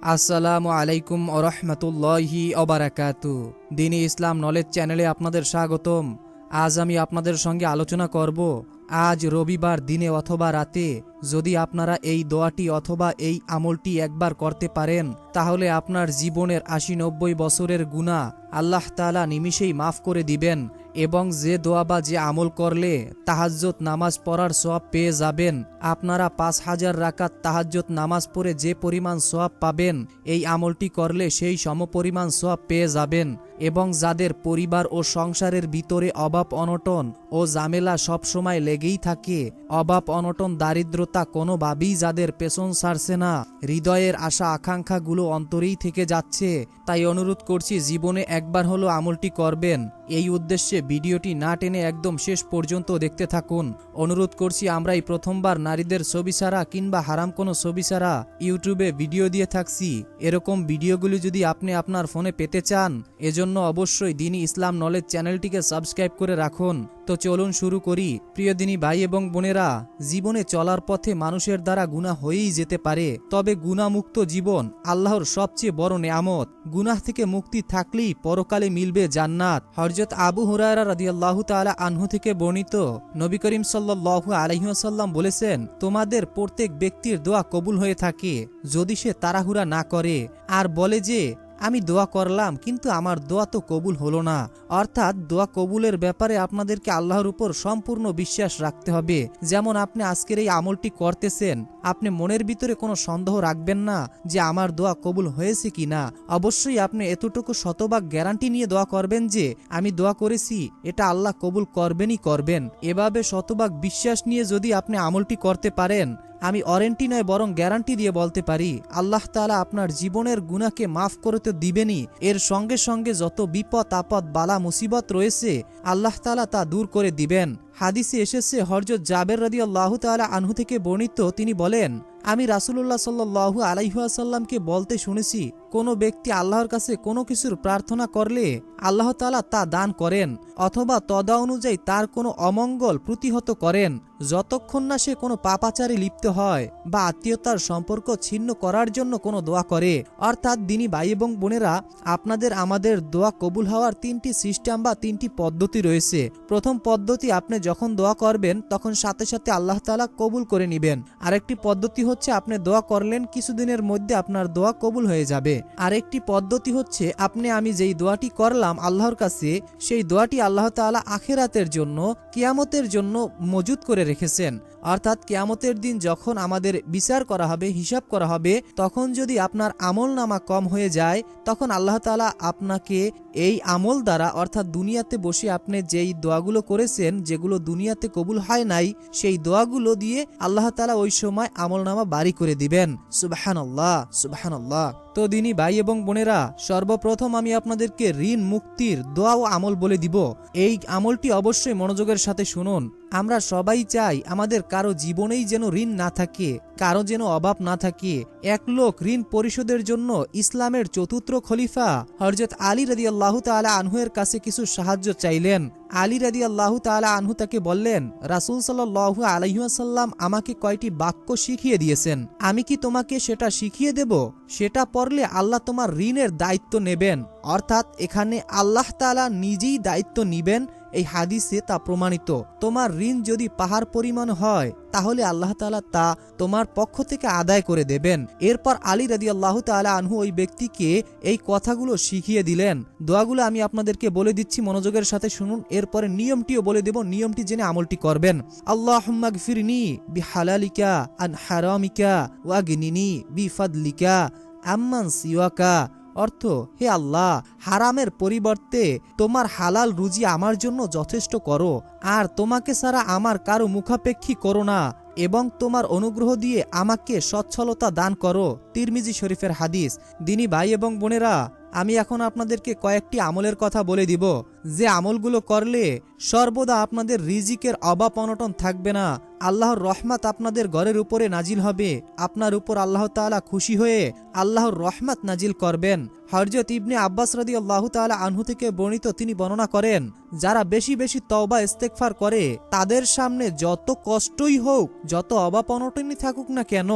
আসসালামু আলাইকুম ওরহমতুল্লাহি ওবারাকাতু। দ্বীনি ইসলাম নলেজ চ্যানেলে আপনাদের স্বাগতম। আজ আমি আপনাদের সঙ্গে আলোচনা করব, আজ রবিবার দিনে অথবা রাতে যদি আপনারা এই দোয়াটি অথবা এই আমলটি একবার করতে পারেন, তাহলে আপনার জীবনের ৮০-৯০ বছরের গুনাহ আল্লাহ তাআলা নিমিষেই মাফ করে দিবেন এবং যে দোয়া বা যে আমল করলে তাহাজ্জুদ নামাজ পড়ার সওয়াব পেয়ে যাবেন। আপনারা ৫,০০০ রাকাত তাহাজ্জুদ নামাজ পড়ে যে পরিমাণ সওয়াব পাবেন, এই আমলটি করলে সেই সমপরিমাণ সওয়াব পেয়ে যাবেন। এবং যাদের পরিবার ও সংসারের ভিতরে অভাব অনটন ও ঝামেলা সবসময় লেগেই থাকে, অভাব অনটন দারিদ্রতা কোনোভাবেই যাদের পেছন ছাড়ছে না, হৃদয়ের আশা আকাঙ্ক্ষাগুলো অন্তরেই থেকে যাচ্ছে, তাই অনুরোধ করছি জীবনে একবার হলো আমলটি করবেন। এই উদ্দেশ্যে ভিডিওটি না টেনে একদম শেষ পর্যন্ত দেখতে থাকুন। অনুরোধ করছি, আমরা এই প্রথমবার নারীদের ছবি ছাড়া কিংবা হারাম কোনো ছবি ছাড়া ইউটিউবে ভিডিও দিয়ে থাকছি। এরকম ভিডিওগুলি যদি আপনি আপনার ফোনে পেতে চান, এজন্য অবশ্যই দ্বীনি ইসলাম নলেজ চ্যানেলটিকে সাবস্ক্রাইব করে রাখুন। তো চলুন শুরু করি। প্রিয় দ্বীনি ভাই এবং বোনেরা, জীবনে চলার পথে মানুষের দ্বারা গুনাহ হয়েই যেতে পারে, তবে গুনাহমুক্ত জীবন আল্লাহর সবচেয়ে বড় নেয়ামত। গুনাহ থেকে মুক্তি থাকলেই পরকালে মিলবে জান্নাত। হযরত আবু হুরায়রা রাদিয়াল্লাহু তাআলা আনহু থেকে বর্ণিত, নবী করিম সাল্লাল্লাহু আলাইহি ওয়াসাল্লাম বলেছেন, তোমাদের প্রত্যেক ব্যক্তির দোয়া কবুল হয়ে থাকে যদি সে তাড়াহুড়া না করে আর বলে যে আমি দোয়া করলাম কিন্তু আমার দোয়া তো কবুল হলো না। অর্থাৎ দোয়া কবুলের ব্যাপারে আপনাদেরকে আল্লাহর উপর সম্পূর্ণ বিশ্বাস রাখতে হবে। যেমন আপনি আজকের এই আমলটি করতেছেন, আপনি মনের ভিতরে কোনো সন্দেহ রাখবেন না যে আমার দোয়া কবুল হয়েছে কিনা। অবশ্যই আপনি এতটুকু শতভাগ গ্যারান্টি নিয়ে দোয়া করবেন যে আমি দোয়া করেছি, এটা আল্লাহ কবুল করবেনই করবেন। এভাবে শতভাগ বিশ্বাস নিয়ে যদি আপনি আমলটি করতে পারেন, আমি ওয়ারেন্টি নয় বরং গ্যারান্টি দিয়ে বলতে পারি, আল্লাহ তাআলা আপনার জীবনের গুনাহকে মাফ করে তো দিবেনই, এর সঙ্গে সঙ্গে যত বিপদ আপদ বালা মুসিবত রয়েছে আল্লাহ তাআলা তা দূর করে দিবেন। হাদিসে এসেছে, হযরত জাবের রাদিয়াল্লাহু তাআলা আনহু থেকে বর্ণিত, তিনি বলেন, আমি রাসূলুল্লাহ সাল্লাল্লাহু আলাইহি ওয়াসাল্লামকে বলতে শুনেছি, কোনো ব্যক্তি আল্লাহর কাছে কোনো কিছুর প্রার্থনা করলে আল্লাহ তাআলা তা দান করেন অথবা তদা অনুযায়ী তার কোনো অমঙ্গল প্রতিহত করেন, যতক্ষণ না সে কোনো পাপাচারে লিপ্ত হয় বা আত্মীয়তার সম্পর্ক ছিন্ন করার জন্য কোনো দোয়া করে। অর্থাৎ দ্বীনি ভাই এবং বোনেরা, আপনাদের আমাদের দোয়া কবুল হওয়ার ৩টি সিস্টেম বা ৩টি পদ্ধতি রয়েছে। প্রথম পদ্ধতি, আপনি যখন দোয়া করবেন তখন সাথে সাথে আল্লাহ তাআলা কবুল করে নেবেন। আরেকটি পদ্ধতি হচ্ছে, আপনি দোয়া করলেন কিছুদিনের মধ্যে আপনার দোয়া কবুল হয়ে যাবে। আরেকটি পদ্ধতি হচ্ছে, আমি যেই দোয়াটি করলাম আল্লাহর কাছে, সেই দোয়াটি আল্লাহ তাআলা আখিরাতের জন্য, কিয়ামতের জন্য মজুদ করে রেখেছেন। অর্থাৎ কিয়ামতের দিন যখন আমাদের বিচার করা হবে, হিসাব করা হবে, তখন যদি আপনার আমল নামা কম হয়ে যায়, তখন আল্লাহ তাআলা আপনাকে এই আমল দ্বারা, অর্থাৎ দুনিয়াতে বসে আপনি যেই দোয়াগুলো করেছেন, যেগুলো দুনিয়াতে কবুল হয় নাই, সেই দোয়াগুলো দিয়ে আল্লাহ তাআলা ওই সময় আমল নামা বাড়ি করে দিবেন। সুবহানাল্লাহ, সুবহানাল্লাহ। তো দ্বীনি ভাই এবং বোনেরা, সর্বপ্রথম আমি আপনাদেরকে ঋণ মুক্তির দোয়া ও আমল বলে দিব। এই আমলটি অবশ্যই মনোযোগের সাথে শুনুন। আমরা সবাই চাই আমাদের কারো জীবনেই যেন ঋণ না থাকে, কারো যেন অভাব না থাকে। এক লোক ঋণ পরিশোধের জন্য ইসলামের চতুর্থ খলিফা হযরত আলী রাদিয়াল্লাহু তাআলা আনহু এর কাছে কিছু সাহায্য চাইলেন। আলী রাদিয়াল্লাহু তাআলা আনহু তাকে বললেন, রাসূল সাল্লাল্লাহু আলাইহি ওয়াসাল্লাম আমাকে কয়টি বাক্য শিখিয়ে দিয়েছেন, আমি কি তোমাকে সেটা শিখিয়ে দেব? সেটা পড়লে আল্লাহ তোমার ঋণের দায়িত্ব নেবেন। অর্থাৎ এখানে আল্লাহ তাআলা নিজেই দায়িত্ব নিবেন। এই হাদিসে তা প্রমাণিত। তোমার ঋণ যদি পাহাড় পরিমাণ হয়, তাহলে আল্লাহ তাআলা তা তোমার পক্ষ থেকে আদায় করে দেবেন। এরপর আলী রাদিয়াল্লাহু তাআলা আনহু ওই ব্যক্তিকে এই কথাগুলো শিখিয়ে দিলেন। দোয়াগুলো আমি আপনাদেরকে বলে দিচ্ছি, মনোযোগের সাথে শুনুন। এরপরে নিয়মটিও বলে দেব, নিয়মটি জেনে আমলটি করবেন। আল্লাহুম্মা গফিরনি বিহালালিকা আন হারামিকা ওয়াগনিনি বিফাদলিকা আম্মান সিওয়াকা। অর্থ, হে আল্লাহ, হারামের পরিবর্তে তোমার হালাল রুজি আমার জন্য যথেষ্ট করো, আর তোমাকে ছাড়া আমার কারো মুখাপেক্ষী করো না, এবং তোমার অনুগ্রহ দিয়ে আমাকে সচ্ছলতা দান করো। তিরমিজি শরীফের হাদিস। দ্বীনি ভাই এবং বোনেরা, আমি এখন আপনাদেরকে কয়েকটি আমলের কথা বলে দিব, যে আমলগুলো করলে সর্বদা আপনাদের রিজিকের অভাব অনটন থাকবে না, আল্লাহর রহমত আপনাদের ঘরের উপরে নাজিল হবে, আপনার উপর আল্লাহ তাআলা খুশি হয়ে আল্লাহর রহমত নাজিল করবেন। হযরত ইবনে আব্বাস রাদিয়াল্লাহু তাআলা আনহু থেকে বর্ণিত, তিনি বর্ণনা করেন, যারা বেশি বেশি তওবা ইস্তেগফার করে, তাদের সামনে যত কষ্টই হোক, যত অভাব অনটনই থাকুক না কেন,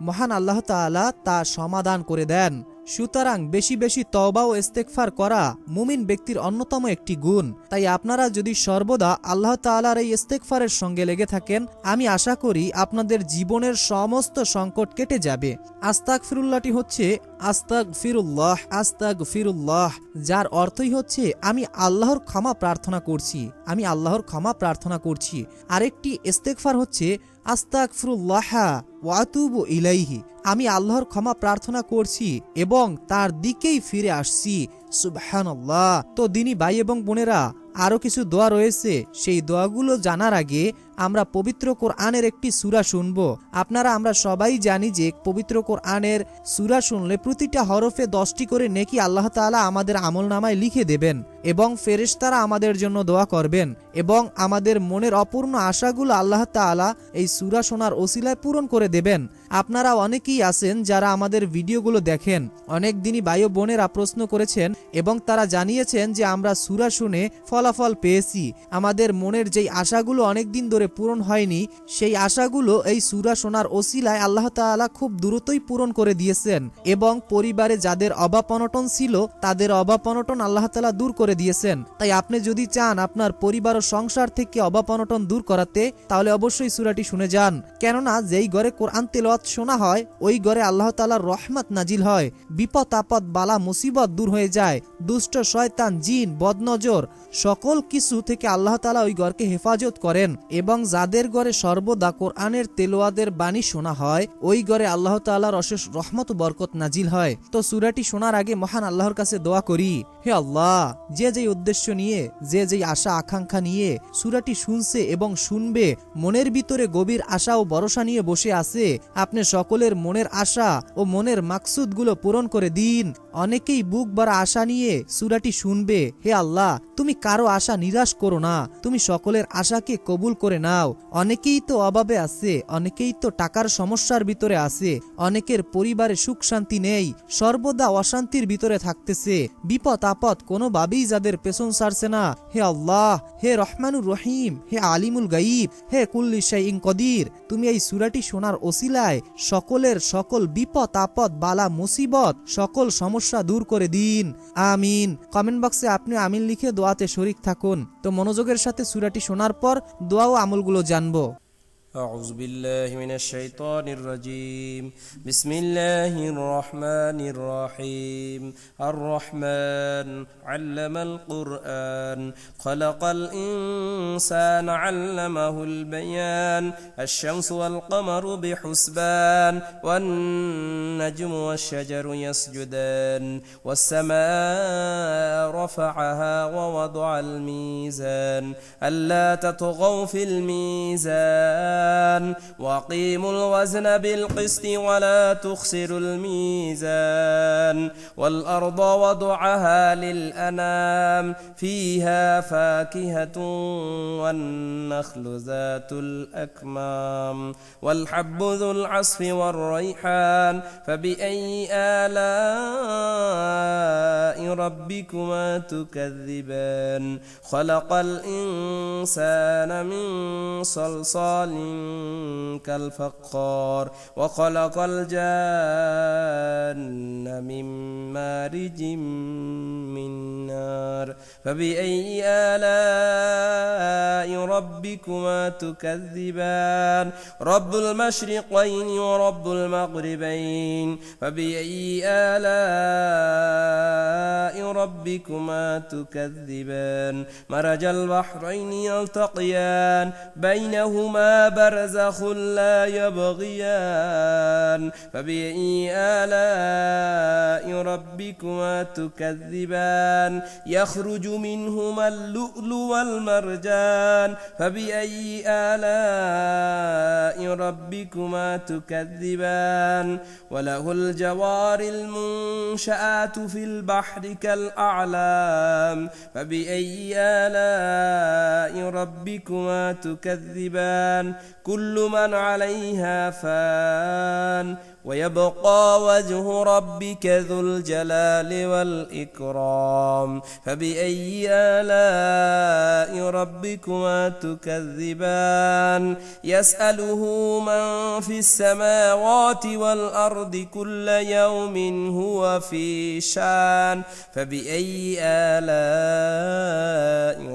মহান আল্লাহ তাআলা তা সমাধান করে দেন। সুতরাং বেশি বেশি তওবা ও ইস্তেগফার করা মুমিন ব্যক্তির অন্যতম একটি গুণ। তাই আপনারা যদি সর্বদা আল্লাহ তাআলার এই ইস্তেগফারের সঙ্গে লেগে থাকেন, আমি আশা করি আপনাদের জীবনের সমস্ত সংকট কেটে যাবে। আস্তাগফিরুল্লাহটি হচ্ছে আস্তাগফিরুল্লাহ আস্তাগফিরুল্লাহ, যার অর্থই হচ্ছে আমি আল্লাহর ক্ষমা প্রার্থনা করছি, আমি আল্লাহর ক্ষমা প্রার্থনা করছি। আরেকটি ইস্তেগফার হচ্ছে আস্তাগফিরুল্লাহ ওয়া আতুবু ইলাইহি, আমি আল্লাহর ক্ষমা প্রার্থনা করছি এবং তার দিকেই ফিরে আসছি। সুবহানাল্লাহ। তো দিনী ভাই এবং বোনেরা, আরও কিছু দোয়া রয়েছে। সেই দোয়াগুলো জানার আগে আমরা পবিত্র কোরআনের একটি সূরা শুনব। আমরা সবাই জানি যে পবিত্র কোরআনের সূরা শুনলে প্রতিটা হরফে 10টি করে নেকি আল্লাহ তাআলা আমাদের আমলনামায় লিখে দেবেন এবং ফেরেশতারা আমাদের জন্য দোয়া করবেন এবং আমাদের মনের অপূর্ণ আশাগুলো আল্লাহ তাআলা এই সূরা শোনার ওসিলায় পূরণ করে দেবেন। আপনারা অনেকেই আছেন যারা আমাদের ভিডিওগুলো দেখেন। অনেক দিনই ভাই ও বোনেরা প্রশ্ন করেছেন এবং তারা জানিয়েছেন যে আমরা সূরা শুনে ফলাফল পেয়েছি। আমাদের মনের যেই আশাগুলো অনেক দিন ধরে পূরণ হয়নি, সেই আশাগুলো এই সূরা শোনার ওসিলায় আল্লাহ তাআলা খুব দ্রুতই পূরণ করে দিয়েছেন এবং পরিবারে যাদের অভাব অনটন ছিল তাদের অভাব অনটন আল্লাহ তাআলা দূর করে দিয়েছেন। তাই আপনি যদি চান আপনার পরিবার ও সংসার থেকে অভাব অনটন দূর করাতে, তাহলে অবশ্যই সূরাটি শুনে যান। কেননা যেই ঘরে কোরআন তেলাওয়াত শোনা হয় ওই ঘরে আল্লাহ তাআলার রহমত নাজিল হয়, বিপদ আপদ বালা মুসিবত দূর হয়ে যায়, দুষ্ট শয়তান জিন বদনজর সকল কিছু থেকে আল্লাহ তাআলা ওই ঘরকে হেফাজত করেন এবং যাদের ঘরে সর্বদা কোরআনের তেলাওয়াতের বাণী শোনা হয় ওই ঘরে আল্লাহ তাআলার অশেষ রহমত ও বরকত নাজিল হয়। তো সূরাটি শোনার আগে মহান আল্লাহর কাছে দোয়া করি, হে আল্লাহ, যে যেই উদ্দেশ্য নিয়ে, যে যেই আশা আকাঙ্ক্ষা নিয়ে সূরাটি শুনছে এবং শুনবে, মনের ভিতরে গভীর আশা ও ভরসা নিয়ে বসে আছে, আপনি সকলের মনের আশা ও মনের মাকসুদগুলো পূরণ করে দিন। অনেকেই বুক ভরা আশা নিয়ে সূরাটি শুনবে। হে আল্লাহ, তুমি কারো আশা নিরাশ করো না, তুমি সকলের আশাকে কবুল করে নাও। অনেকেই তো অভাবে আছে, অনেকেই তো টাকার সমস্যার ভিতরে আছে, অনেকের পরিবারে সুখ শান্তি নেই, সর্বদা অশান্তির ভিতরে থাকতেছে, বিপদ আপদ কোনোভাবেই যাদের পেছন ছাড়ছে না। হে আল্লাহ, হে রহমানুর রহিম, হে আলিমুল গাইব, হে কুল্লি শাইইন কদির, তুমি এই সূরাটি শোনার ওসিলায় সকলের সকল বিপদ আপদ বালা মুসিবত সকল সমস্যা দূর করে দিন। আমিন। কমেন্ট বক্সে আপনি আমিন লিখে দোয়াতে শরীক থাকুন। তো মনোযোগের সাথে সূরাটি শোনার পর দোয়া ও আমলগুলো জানবো। أعوذ بالله من الشيطان الرجيم. بسم الله الرحمن الرحيم. الرحمن علم القرآن خلق الإنسان علمه البيان. الشمس والقمر بحسبان والنجم والشجر يسجدان والسماء رفعها ووضع الميزان ألا تطغوا في الميزان وأقيموا الوزن بالقسط ولا تخسروا الميزان والأرض وضعها للأنام فيها فاكهة والنخل ذات الأكمام والحب ذو العصف والريحان فبأي آلاء ربكما تكذبان خلق الإنسان من صلصال كالفخار وخلق الجان من مارج من نار فبأي آلاء ربكما تكذبان رب المشرقين ورب المغربين فبأي آلاء ربكما تكذبان مرج البحرين يلتقيان بينهما برزخ لا يبغيان فبأي آلاء ربكما تكذبان يخرج منهما اللؤلؤ والمرجان فبأي آلاء ربكما تكذبان وله الجوار المنشآت في البحر كالأعلام فبأي آلاء ربكما تكذبان كل من عليها فان ويبقى وجه ربك ذو الجلال والإكرام فبأي آلاء ربكما تكذبان يسأله من في السماوات والأرض كل يوم هو في شان فبأي آلاء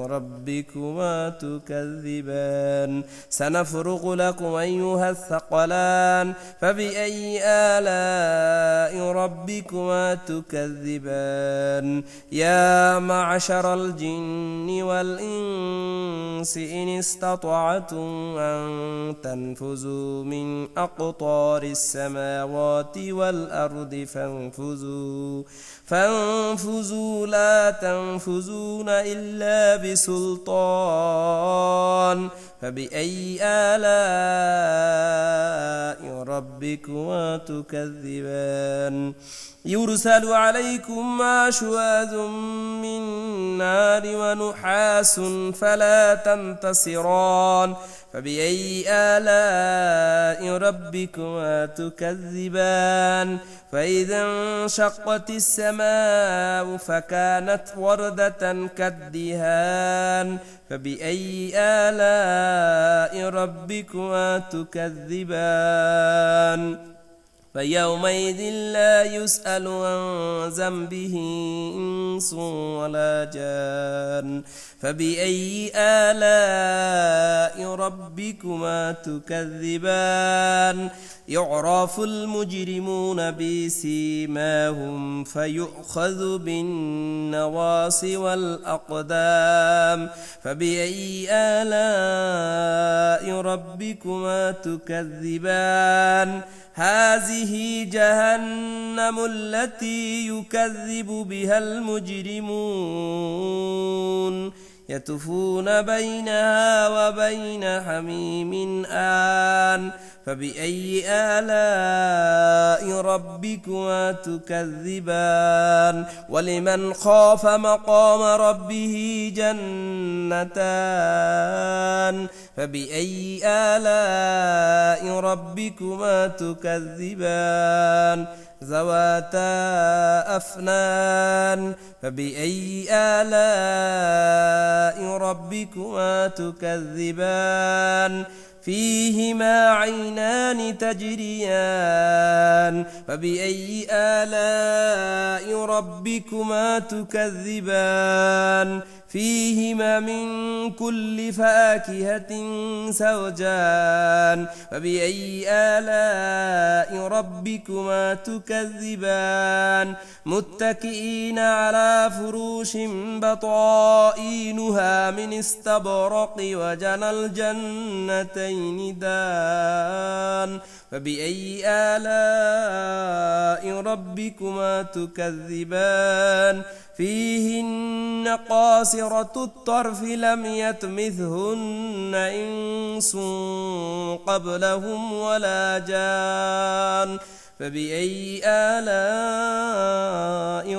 ربكما تكذبان سنفرغ لكم أيها الثقلان فبأي آلاء ربكما تكذبان يا معشر الجن والإنس إن استطعتم أن تنفذوا من أقطار السماوات والأرض فانفذوا لا تنفذون إلا بسلطان فبأي آلاء ربكما تكذبان يرسل عليكم شواذ من نار ونحاس فلا تنتصران فبأي آلاء ربكما تكذبان فإذا انشقت السماء فكانت وردة كالدهان فبأي آلاء ربكما تكذبان فيومئذ لا يسأل عن ذنبه إنس ولا جان فبأي آلاء ربكما تكذبان يعرف المجرمون بسيماهم فيؤخذ بالنواصي والأقدام فبأي آلاء ربكما تكذبان هذه جهنم التي يكذب بها المجرمون يطوفون بينها وبين حميم آن فبأي آلاء ربكما تكذبان ولمن خاف مقام ربه جنتان فبأي آلاء ربكما تكذبان ذواتا أفنان فبأي آلاء ربكما تكذبان فيهما عينان تجريان فبأي آلاء ربكما تكذبان فيهما من كل فاكهة زوجان فبأي آلاء ربكما تكذبان متكئين على فروش بطائنها من استبرق وجنى الجنتين دان فبأي آلاء ربكما تكذبان فيهن قاصرة الطرف لم يطمثهن إنس قبلهم ولا جان فبأي آلاء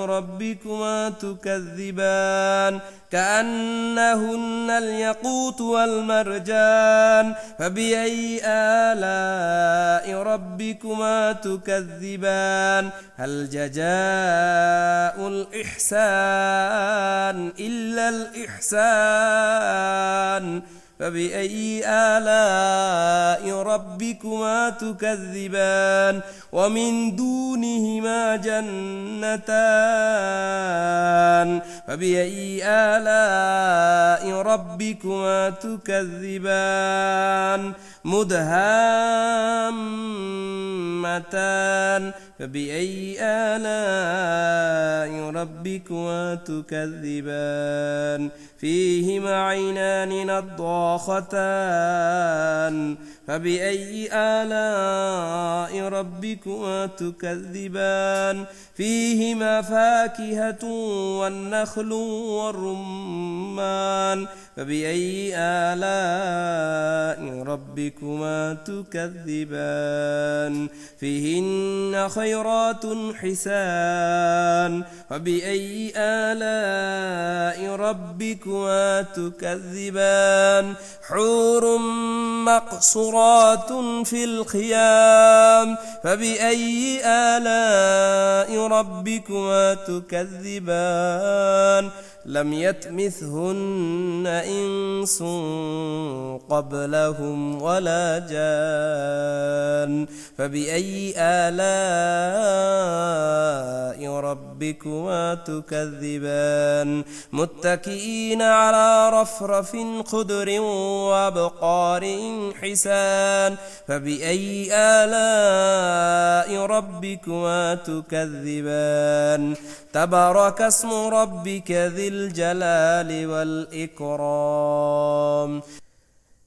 ربكما تكذبان كأنهن الياقوت والمرجان فبأي آلاء ربكما تكذبان هل جزاء الإحسان إلا الإحسان فبأي آلاء ربكما تكذبان ومن دونهما جنتان فبأي آلاء ربكما تكذبان مدهامتان فبأي آلاء ربكما تكذبان فيهما عينان نضاختان فبأي آلاء ربكما تكذبان فيهما فاكهة والنخل والرمان فبأي آلاء ربكما تكذبان فيهن خيرات حسان فبأي آلاء ربكما تكذبان حور مقصورات خيرات في الخيام فبأي آلاء ربكما تكذبان لم يطمثهن إنس قبلهم ولا جان فبأي آلاء ربكما تكذبان متكئين على رفرف خضر وأبقار حسان فبأي آلاء ربكما تكذبان تبارك اسم ربك ذي الجلال والإكرام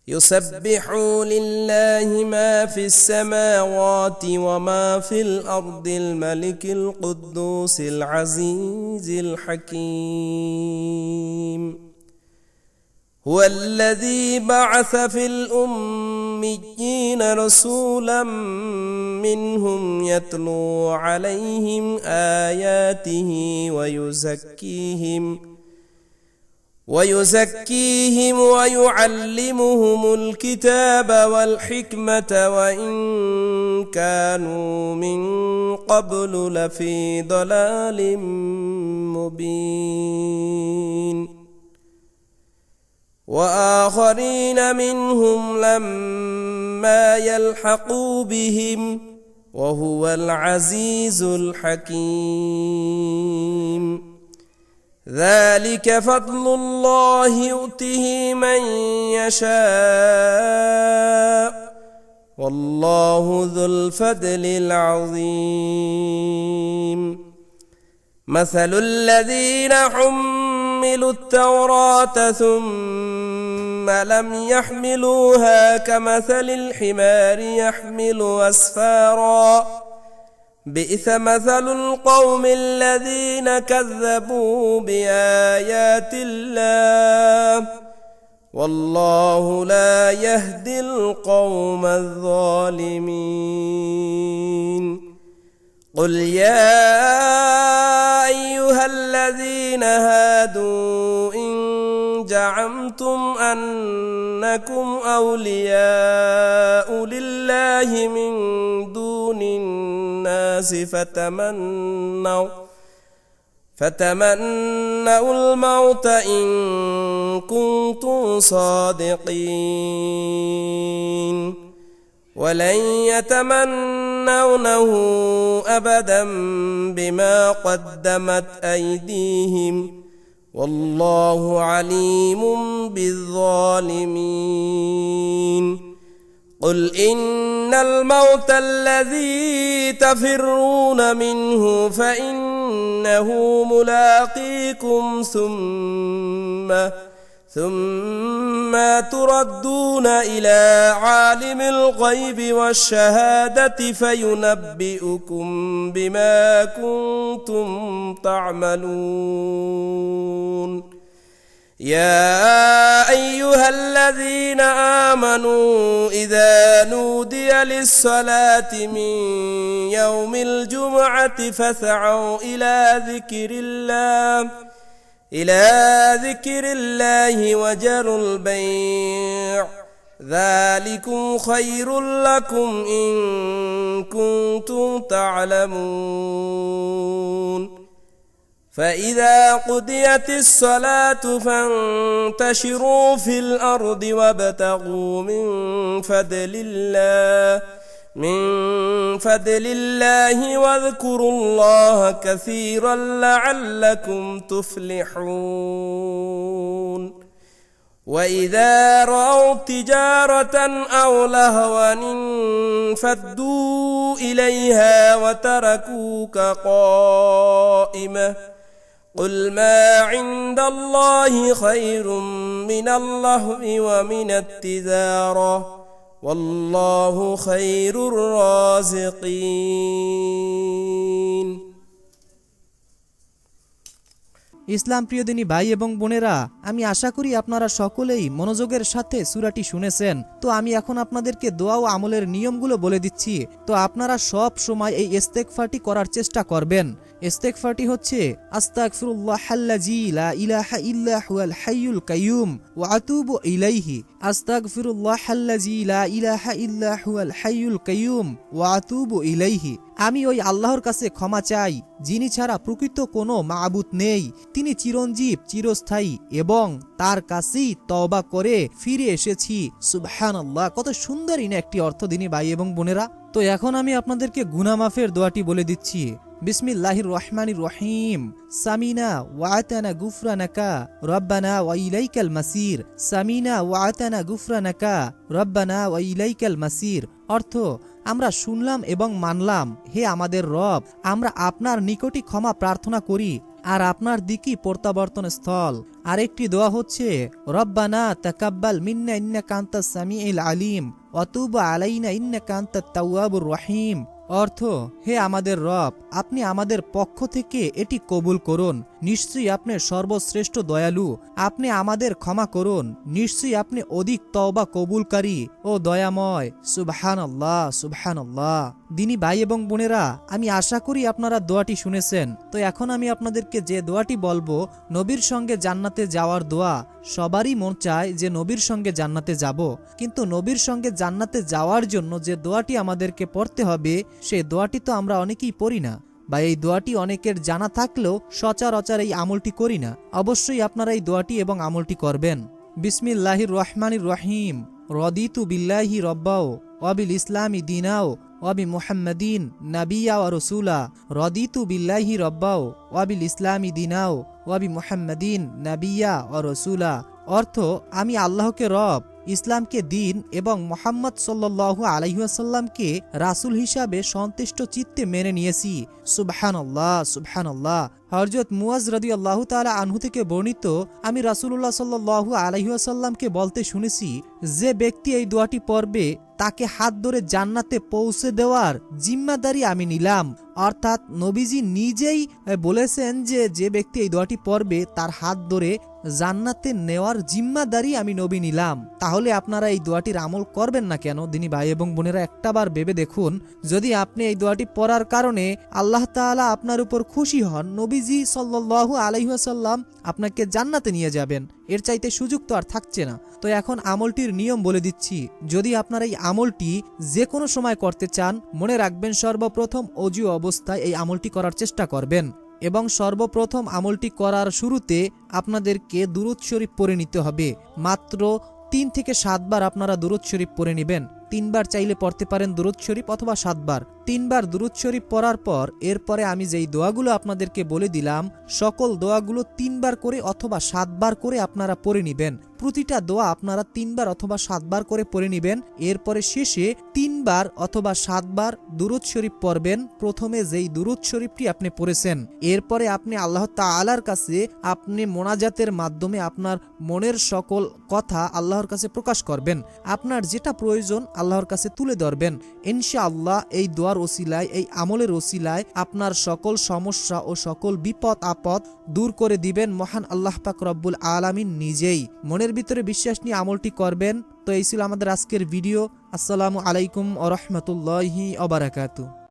يسبح لله ما في السماوات وما في الأرض الملك القدوس العزيز الحكيم هو الذي بعث في الأميين رسولا منهم يتلو عليهم آياته ويزكيهم ويعلمهم الكتاب والحكمة وإن كانوا من قبل لفي ضلال مبين وآخرين منهم لما يلحقوا بهم وهو العزيز الحكيم ذلك فضل الله يؤته من يشاء والله ذو الفضل العظيم مثل الذين حملوا التوراة ثم لم يحملوها كمثل الحمار يحمل أسفارا بئس مثل القوم الذين كذبوا بآيات الله والله لا يهدي القوم الظالمين قل يا أيها الذين هادوا إن زعمتم أنكم أولياء لله من دون الناس فتمنوا الموت إن كنتم صادقين ولن يتمنونه أبدا بما قدمت أيديهم والله عليم بالظالمين قل إن الموت الذي تفرون منه فإنه ملاقيكم ثم تردون إلى عالم الغيب والشهادة فينبئكم بما كنتم تعملون يا أيها الذين آمنوا إذا نودي للصلاة من يوم الجمعة فاسعوا إلى ذكر الله وذروا البيع ذلكم خير لكم إن كنتم تعلمون فإذا قضيت الصلاة فانتشروا في الأرض وابتغوا من فضل الله واذكروا الله كثيرا لعلكم تفلحون وإذا رأوا تجارة أو لهوا انفضوا إليها وتركوك قائمة قل ما عند الله خير من اللهو ومن التجارة والله خير الرازقين ইসলাম প্রিয় দিনী ভাই এবং বোনেরা, আমি আশা করি আপনারা সকলেই মনোযোগের সাথে সূরাটি শুনেছেন। তো আমি এখন আপনাদেরকে দোয়া ও আমলের নিয়মগুলো বলে দিচ্ছি। তো আপনারা সব সময় এই ইস্তেগফারটি করার চেষ্টা করবেন। ইস্তেগফারটি হচ্ছে আস্তাগফিরুল্লাহাল্লাযী লা ইলাহা ইল্লা হুয়াল হাইয়ুল কাইয়্যুম ওয়া আতুবু ইলাইহি। আস্তাগফিরুল্লাহাল্লাযী লা ইলাহা ইল্লা হুয়াল হাইয়ুল কাইয়্যুম ওয়া আতুবু ইলাইহি। আমি ওই আল্লাহর কাছে ক্ষমা চাই যিনি ছাড়া প্রকৃত কোনো মাবুদ নেই, তিনি চিরঞ্জীব চিরস্থায়ী, এবং তার কাছেই তওবা করে ফিরে এসেছি। সুবহানাল্লাহ, কত সুন্দর একটি অর্থ দিনী ভাই এবং বোনেরা। তো এখন আমি আপনাদেরকে গুনাহ মাফের দোয়াটি বলে দিচ্ছি। বিসমিল্লাহির রহমানির রহিম। সামিনা ওয়া আতানা গুফরানাকা রব্বানা ওয়া ইলাইকাল মাসির। সামিনা ওয়া আতানা গুফরানাকা রব্বানা ওয়া ইলাইকাল মাসির। অর্থ, আমরা শুনলাম এবং মানলাম, হে আমাদের রব, আমরা আপনার নিকটই ক্ষমা প্রার্থনা করি আর আপনার দিকই প্রত্যাবর্তন স্থল। আরেকটি দোয়া হচ্ছে রব্বানা তাকাব্বাল মিন্না ইন্নাকা আনতাস সামিউল আলিম ওয়া তুব আলাইনা ইন্নাকা আনতাত তাওয়াবুর রহিম। অর্থ, হে আমাদের রব, আপনি আমাদের পক্ষ থেকে এটি কবুল করুন। নিশ্চয়ই আপনি সর্বশ্রেষ্ঠ দয়ালু। আপনি আমাদের ক্ষমা করুন। নিশ্চয়ই আপনি অধিক তওবা কবুলকারী ও দয়াময়। সুবহানাল্লাহ, সুবহানাল্লাহ। দিনী ভাই এবং বোনেরা, আমি আশা করি আপনারা দোয়াটি শুনেছেন। তো এখন আমি আপনাদেরকে যে দোয়াটি বলবো, নবীর সঙ্গে জান্নাতে যাওয়ার দোয়া। সবারই মন চায় যে নবীর সঙ্গে জান্নাতে যাব, কিন্তু নবীর সঙ্গে জান্নাতে যাওয়ার জন্য যে দোয়াটি আমাদেরকে পড়তে হবে, সেই দোয়াটি তো আমরা অনেকেই পড়ি না, বা এই দোয়াটি অনেকের জানা থাকলেও সচরাচর এই আমলটি করি না। অবশ্যই আপনারা এই দোয়াটি এবং আমলটি করবেন। বিসমিল্লাহির রহমানির রহিম। রদিতু বিল্লাহি রব্বাও ওয়া বিল ইসলামি দীনাও ওয়া বি মুহাম্মাদিন নাবিয়্যা ওয়া রাসূলা। রদিতু বিল্লাহি রব্বাও ওয়া বিল ইসলামি দীনাও ওয়া বি মুহাম্মাদিন নাবিয়্যা ওয়া রাসূলা। অর্থ, আমি আল্লাহকে রব, ইসলামকে দিন এবং মুহাম্মদ সাল্লাল্লাহু আলাইহি ওয়াসাল্লামকে রাসূল হিসাবে সন্তুষ্ট চিত্তে মেনে নিয়েছি। সুবহানাল্লাহ, সুবহানাল্লাহ। হযরত মুয়াজ রাদিয়াল্লাহু তাআলা আনহু থেকে বর্ণিত, আমি রাসূলুল্লাহ সাল্লাল্লাহু আলাইহি ওয়াসাল্লামকে বলতে শুনেছি, যে ব্যক্তি এই দোয়াটি পড়বে তাকে হাত ধরে জান্নাতে পৌঁছে দেওয়ার জিম্মাদারি আমি নিলাম। অর্থাৎ নবীজি নিজেই বলেছেন যে যে ব্যক্তি এই দোয়াটি পড়বে তার হাত ধরে জান্নাতে নেওয়ার জিম্মাদারি আমি নবী নিলাম। তাহলে আপনারা এই দোয়াটির আমল করবেন না কেন? দিনী ভাই এবং বোনেরা, একটাবার ভেবে দেখুন, যদি আপনি এই দোয়াটি পড়ার কারণে আল্লাহ তাআলা আপনার উপর খুশি হন, নবীজি সাল্লাল্লাহু আলাইহি ওয়াসাল্লাম আপনাকে জান্নাতে নিয়ে যাবেন, এর চাইতে সুযোগ তো আর থাকছে না। তো এখন আমলটির নিয়ম বলে দিচ্ছি। যদি আপনারা এই আমলটি যে কোনো সময় করতে চান, মনে রাখবেন সর্বপ্রথম অজু অবস্থায় এই আমলটি করার চেষ্টা করবেন, এবং সর্বপ্রথম আমলটি করার শুরুতে আপনাদেরকে দুরূদ শরীফ পড়ে নিতে হবে। মাত্র 3 থেকে 7 বার আপনারা দুরূদ শরীফ পড়ে নেবেন। 3 বার চাইলে পড়তে পারেন দুরূদ শরীফ, অথবা 7 বার। 3 বার দুরূদ শরীফ পড়ার পর এরপরে আমি যেই দোয়াগুলো আপনাদেরকে বলে দিলাম, সকল দোয়াগুলো 3 বার করে অথবা 7 বার করে আপনারা পড়ে নেবেন। প্রতিটা দোয়া আপনারা 3 বার অথবা 7 বার করে পড়ে নেবেন। এরপরে শেষে 3 বার অথবা 7 বার দুরূদ শরীফ পড়বেন, প্রথমে যেই দুরূদ শরীফটি আপনি পড়েছেন। এরপরে আপনি আল্লাহ তাআলার কাছে আপনি মোনাজাতের মাধ্যমে আপনার মনের সকল কথা আল্লাহর কাছে প্রকাশ করবেন। আপনার যেটা প্রয়োজন আল্লাহর কাছে তুলে ধরবেন। ইনশাআল্লাহ এই দোয়ার ওসিলায়, এই আমলের ওসিলায় আপনার সকল সমস্যা ও সকল বিপদ আপদ দূর করে দিবেন মহান আল্লাহ পাক রব্বুল আলামিন নিজেই। মনের ভিতরে বিশ্বাস নিয়ে আমলটি করবেন। তো এই ছিল আমাদের আজকের ভিডিও। আসসালামু আলাইকুম ওয়া রাহমাতুল্লাহি ওয়া বারাকাতুহু।